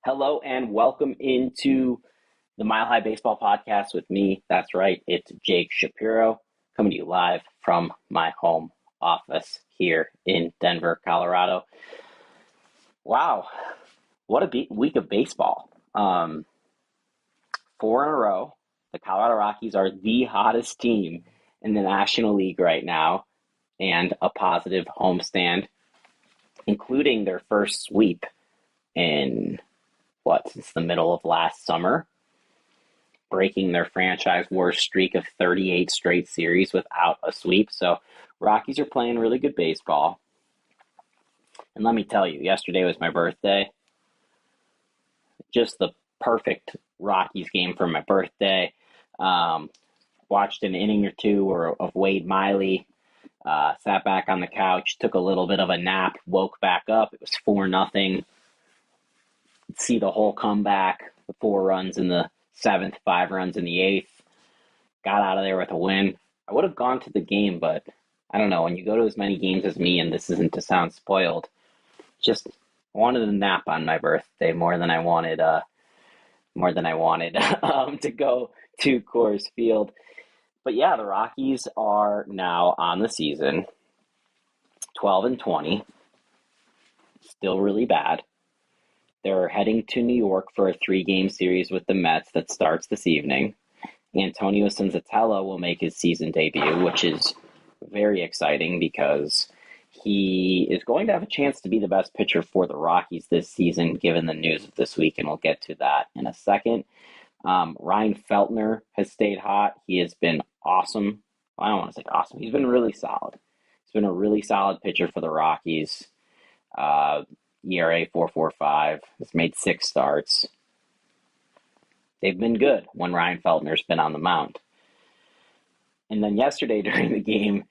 Hello and welcome into the Mile High Baseball Podcast with me. That's right, it's Jake Shapiro coming to you live from my home office here in Denver, Colorado. Wow, what a week of baseball. 4 in a row. The Colorado Rockies are the hottest team in the National League right now and a positive homestand, including their first sweep in since the middle of last summer, breaking their franchise worst streak of 38 straight series without a sweep. So Rockies are playing really good baseball. And let me tell you, yesterday was my birthday. Just the perfect Rockies game for my birthday. Watched an inning or two of Wade Miley. Sat back on the couch, took a little bit of a nap, woke back up. It was 4-0. See the whole comeback, the 4 runs in the 7th, 5 runs in the 8th. Got out of there with a win. I would have gone to the game, but I don't know. When you go to as many games as me, and this isn't to sound spoiled, just wanted a nap on my birthday more than I wanted to go to Coors Field. But yeah, the Rockies are now on the season 12-20. Still really bad. They're heading to New York for a 3-game series with the Mets that starts this evening. Antonio Senzatella will make his season debut, which is very exciting because he is going to have a chance to be the best pitcher for the Rockies this season, given the news of this week, and we'll get to that in a second. Ryan Feltner has stayed hot. He has been awesome. Well, I don't want to say awesome. He's been really solid. He's been a really solid pitcher for the Rockies. ERA 4.45, has made 6 starts. They've been good when Ryan Feltner's been on the mound. And then yesterday during the game,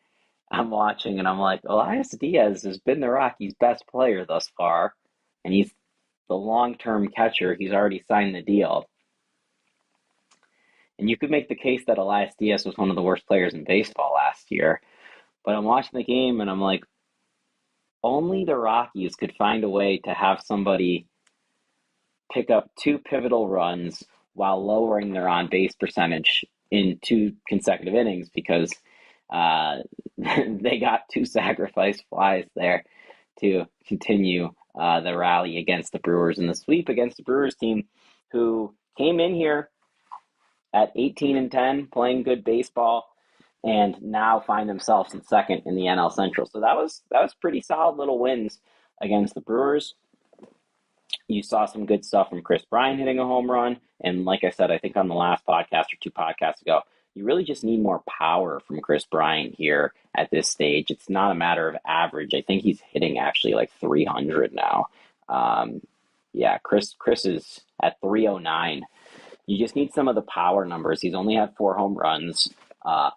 I'm watching and I'm like, Elias Diaz has been the Rockies' best player thus far, and he's the long-term catcher. He's already signed the deal. And you could make the case that Elias Diaz was one of the worst players in baseball last year. But I'm watching the game and I'm like, only the Rockies could find a way to have somebody pick up 2 pivotal runs while lowering their on-base percentage in 2 consecutive innings because they got 2 sacrifice flies there to continue the rally against the Brewers and the sweep against the Brewers team who came in here at 18-10, playing good baseball, and now find themselves in second in the NL Central. So that was pretty solid little wins against the Brewers. You saw some good stuff from Chris Bryant hitting a home run. And like I said, I think on the last podcast or 2 podcasts ago, you really just need more power from Chris Bryant here at this stage. It's not a matter of average. I think he's hitting actually like 300 now. Chris is at 309. You just need some of the power numbers. He's only had 4 home runs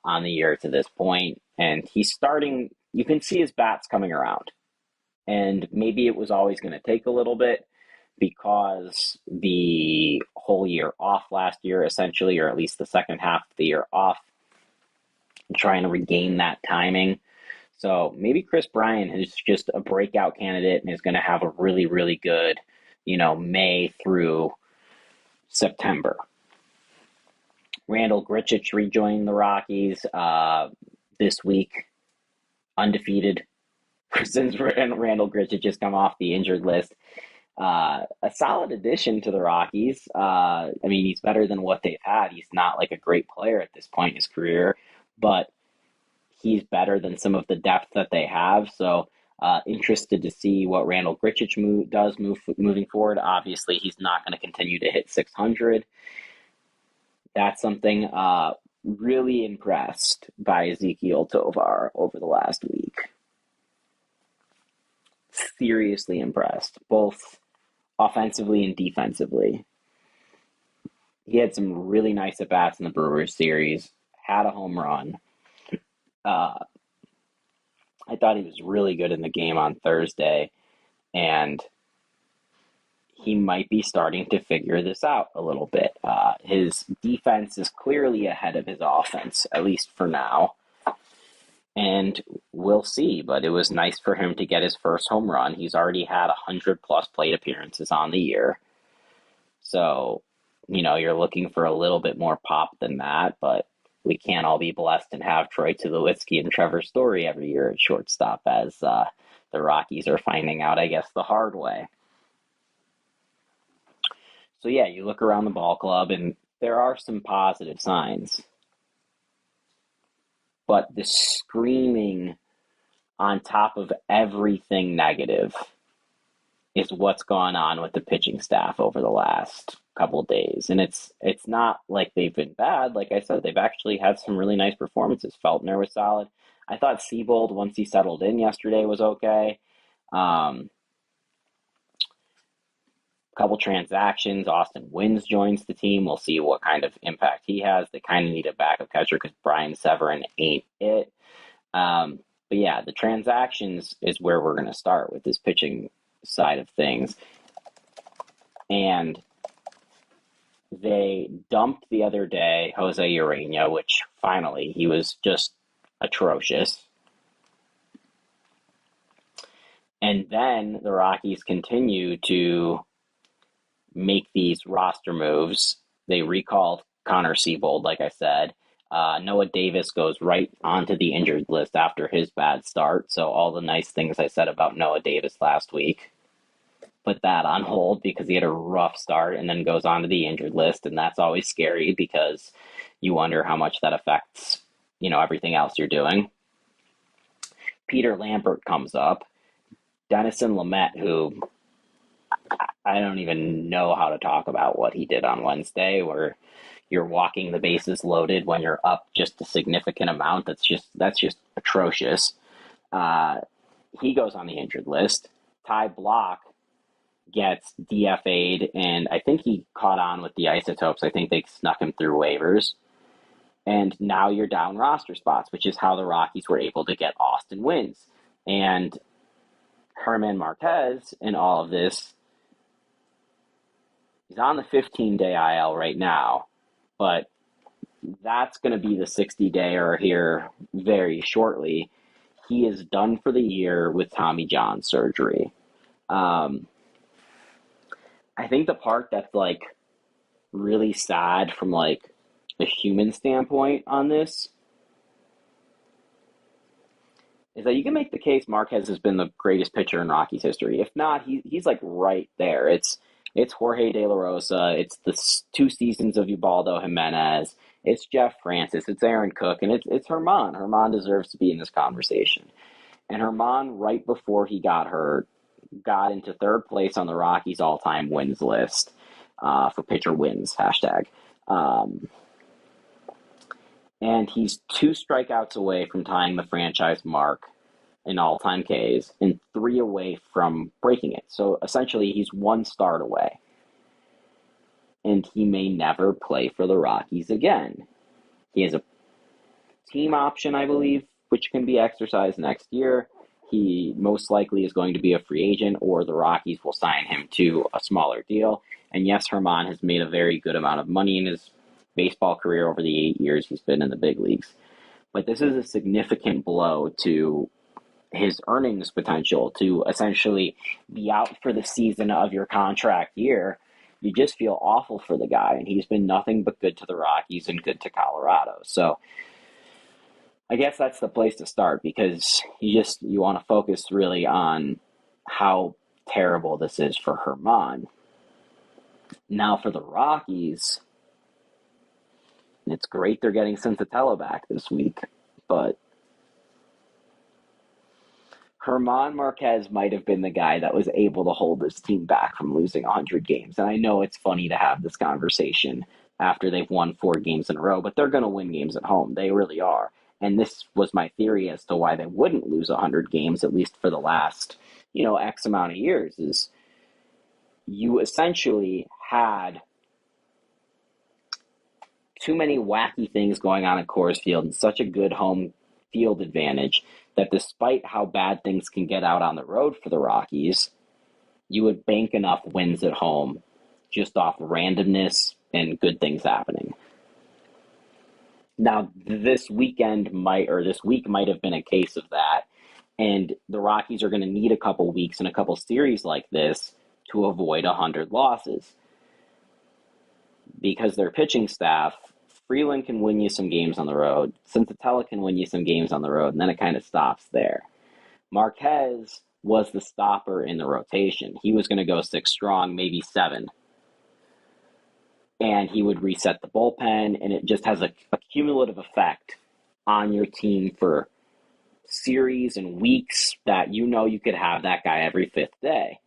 on the year to this point, and he's starting. You can see his bat's coming around, and maybe it was always going to take a little bit because the whole year off last year, essentially, or at least the second half of the year off, trying to regain that timing. So maybe Chris Bryant is just a breakout candidate and is going to have a really, really good, May through September. Randall Grichuk rejoined the Rockies this week, undefeated, since Randall Grichuk just come off the injured list. A solid addition to the Rockies. He's better than what they've had. He's not like a great player at this point in his career, but he's better than some of the depth that they have. So interested to see what Randall Grichuk does moving forward. Obviously, he's not going to continue to hit 600. That's something really impressed by Ezekiel Tovar over the last week. Seriously impressed, both offensively and defensively. He had some really nice at-bats in the Brewers series, had a home run. I thought he was really good in the game on Thursday, and he might be starting to figure this out a little bit. His defense is clearly ahead of his offense, at least for now. And we'll see, but it was nice for him to get his first home run. He's already had 100-plus plate appearances on the year. So, you're looking for a little bit more pop than that, but we can't all be blessed and have Troy Tulowitzki and Trevor Story every year at shortstop, as the Rockies are finding out, I guess, the hard way. So, yeah, you look around the ball club, and there are some positive signs. But the screaming on top of everything negative is what's gone on with the pitching staff over the last couple of days. And it's not like they've been bad. Like I said, they've actually had some really nice performances. Feltner was solid. I thought Seabold, once he settled in yesterday, was okay. Couple transactions. Austin Wynns joins the team. We'll see what kind of impact he has. They kind of need a backup catcher because Brian Severin ain't it. But yeah, the transactions is where we're going to start with this pitching side of things. And they dumped the other day Jose Urena, which finally he was just atrocious. And then the Rockies continue to make these roster moves. They recalled Connor Seabold, like I said. Noah Davis goes right onto the injured list after his bad start. So all the nice things I said about Noah Davis last week, put that on hold because he had a rough start and then goes onto the injured list. And that's always scary because you wonder how much that affects, everything else you're doing. Peter Lambert comes up. Denison Lamet, who I don't even know how to talk about what he did on Wednesday, where you're walking the bases loaded when you're up just a significant amount. That's just atrocious. He goes on the injured list. Ty Block gets DFA'd, and I think he caught on with the Isotopes. I think they snuck him through waivers. And now you're down roster spots, which is how the Rockies were able to get Austin Wynns. And German Marquez in all of this, he's on the 15-day IL right now, but that's going to be the 60-dayer here very shortly. He is done for the year with Tommy John surgery. I think the part that's really sad from a human standpoint on this is that you can make the case Marquez has been the greatest pitcher in Rockies history. If not, he's right there. It's Jorge De La Rosa. It's the 2 seasons of Ubaldo Jimenez. It's Jeff Francis. It's Aaron Cook. And it's German. German deserves to be in this conversation. And German, right before he got hurt, got into 3rd place on the Rockies all-time wins list for pitcher wins, hashtag. And he's 2 strikeouts away from tying the franchise mark in all-time Ks and 3 away from breaking it. So essentially, he's 1 start away. And he may never play for the Rockies again. He has a team option, I believe, which can be exercised next year. He most likely is going to be a free agent, or the Rockies will sign him to a smaller deal. And yes, German has made a very good amount of money in his baseball career over the 8 years he's been in the big leagues. But this is a significant blow to his earnings potential to essentially be out for the season of your contract year. You just feel awful for the guy, and he's been nothing but good to the Rockies and good to Colorado. So I guess that's the place to start, because you want to focus really on how terrible this is for German. Now for the Rockies, it's great they're getting Sensatella back this week, but German Marquez might have been the guy that was able to hold this team back from losing 100 games. And I know it's funny to have this conversation after they've won 4 games in a row, but they're going to win games at home. They really are. And this was my theory as to why they wouldn't lose 100 games, at least for the last, X amount of years, is you essentially had too many wacky things going on at Coors Field and such a good home field advantage that despite how bad things can get out on the road for the Rockies, you would bank enough wins at home just off randomness and good things happening. Now, this week might have been a case of that, and the Rockies are going to need a couple weeks and a couple series like this to avoid 100 losses. because their pitching staff, Freeland can win you some games on the road. Senzatella can win you some games on the road, and then it kind of stops there. Marquez was the stopper in the rotation. He was going to go 6 strong, maybe 7. And he would reset the bullpen, and it just has a cumulative effect on your team for series and weeks that you could have that guy every 5th day.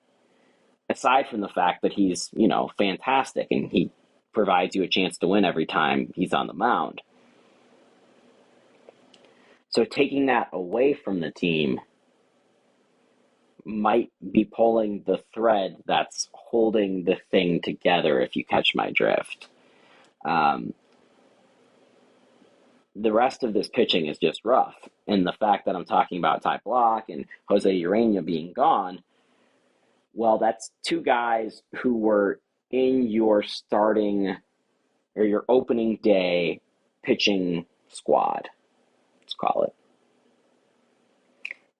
Aside from the fact that he's, fantastic and he provides you a chance to win every time he's on the mound. So taking that away from the team might be pulling the thread that's holding the thing together, if you catch my drift. The rest of this pitching is just rough. And the fact that I'm talking about Ty Block and Jose Urena being gone, well, that's 2 guys who were in your starting or your opening day pitching squad, let's call it.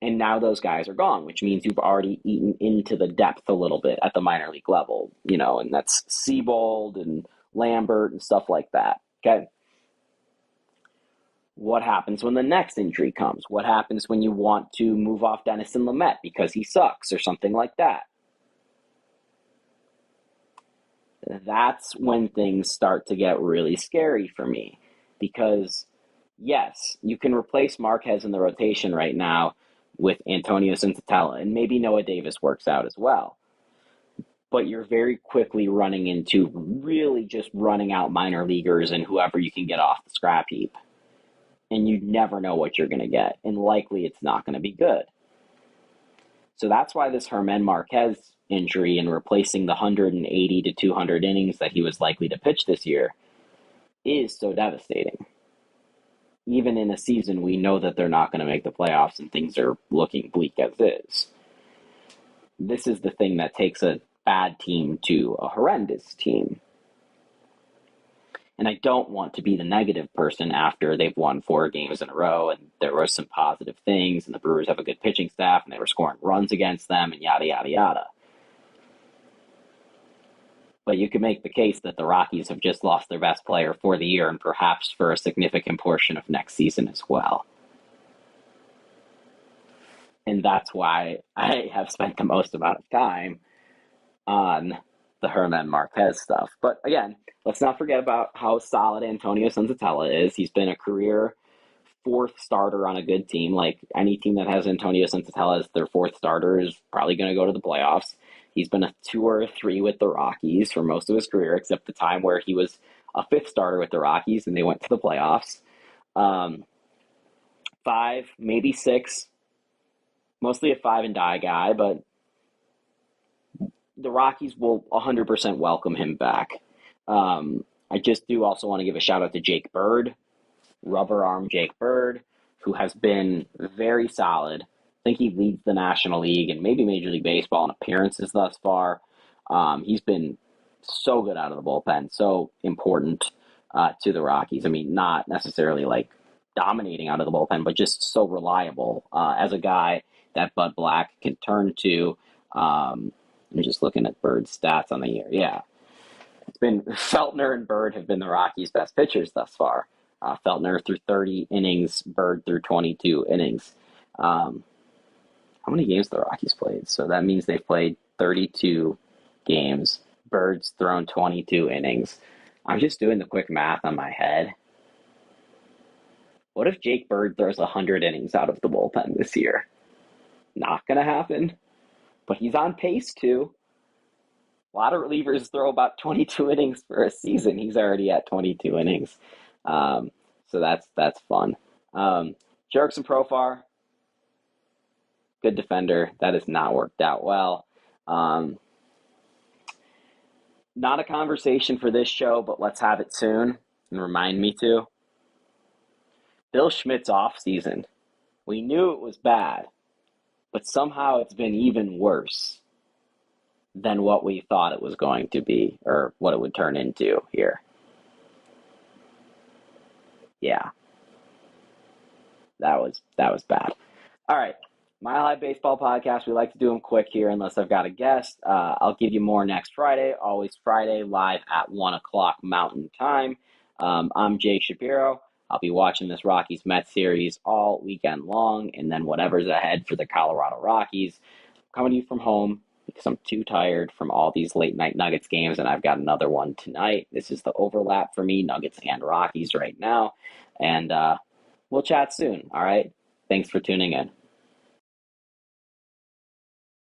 And now those guys are gone, which means you've already eaten into the depth a little bit at the minor league level, and that's Seabold and Lambert and stuff like that, okay? What happens when the next injury comes? What happens when you want to move off Denison Lamet because he sucks or something like that? That's when things start to get really scary for me because, yes, you can replace Marquez in the rotation right now with Antonio Senzatella, and maybe Noah Davis works out as well. But you're very quickly running into really just running out minor leaguers and whoever you can get off the scrap heap. And you never know what you're going to get, and likely it's not going to be good. So that's why this German Marquez injury and replacing the 180 to 200 innings that he was likely to pitch this year is so devastating. Even in a season we know that they're not going to make the playoffs and things are looking bleak as is. This is the thing that takes a bad team to a horrendous team. And I don't want to be the negative person after they've won 4 games in a row and there were some positive things and the Brewers have a good pitching staff and they were scoring runs against them and yada, yada, yada. But you could make the case that the Rockies have just lost their best player for the year and perhaps for a significant portion of next season as well. And that's why I have spent the most amount of time on the German Marquez stuff. But again, let's not forget about how solid Antonio Senzatella is. He's been a career 4th starter on a good team. Like any team that has Antonio Senzatella as their 4th starter is probably going to go to the playoffs. He's been a 2 or a 3 with the Rockies for most of his career, except the time where he was a 5th starter with the Rockies and they went to the playoffs. 5, maybe 6, mostly a 5 and die guy, but the Rockies will 100% welcome him back. I just do also want to give a shout out to Jake Bird, rubber arm Jake Bird, who has been very solid. I think he leads the National League and maybe Major League Baseball in appearances thus far. He's been so good out of the bullpen, so important to the Rockies. I mean, not necessarily like dominating out of the bullpen, but just so reliable as a guy that Bud Black can turn to. I'm just looking at Bird's stats on the year. Yeah, it's been Feltner and Bird have been the Rockies' best pitchers thus far. Feltner through 30 innings, Bird through 22 innings. How many games the Rockies played? So that means they've played 32 games. Bird's thrown 22 innings. I'm just doing the quick math on my head. What if Jake Bird throws 100 innings out of the bullpen this year? Not going to happen. But he's on pace to. A lot of relievers throw about 22 innings for a season. He's already at 22 innings. So that's fun. Jurickson Profar, good defender. That has not worked out well. Not a conversation for this show, but let's have it soon and remind me to. Bill Schmidt's offseason. We knew it was bad, but somehow it's been even worse than what we thought it was going to be or what it would turn into here. Yeah. That was bad. All right. Mile High Baseball Podcast. We like to do them quick here unless I've got a guest. I'll give you more next Friday. Always Friday, live at 1 o'clock Mountain Time. I'm Jake Shapiro. I'll be watching this Rockies Mets series all weekend long, and then whatever's ahead for the Colorado Rockies. Coming to you from home because I'm too tired from all these late night Nuggets games, and I've got another one tonight. This is the overlap for me, Nuggets and Rockies right now. And we'll chat soon, all right? Thanks for tuning in.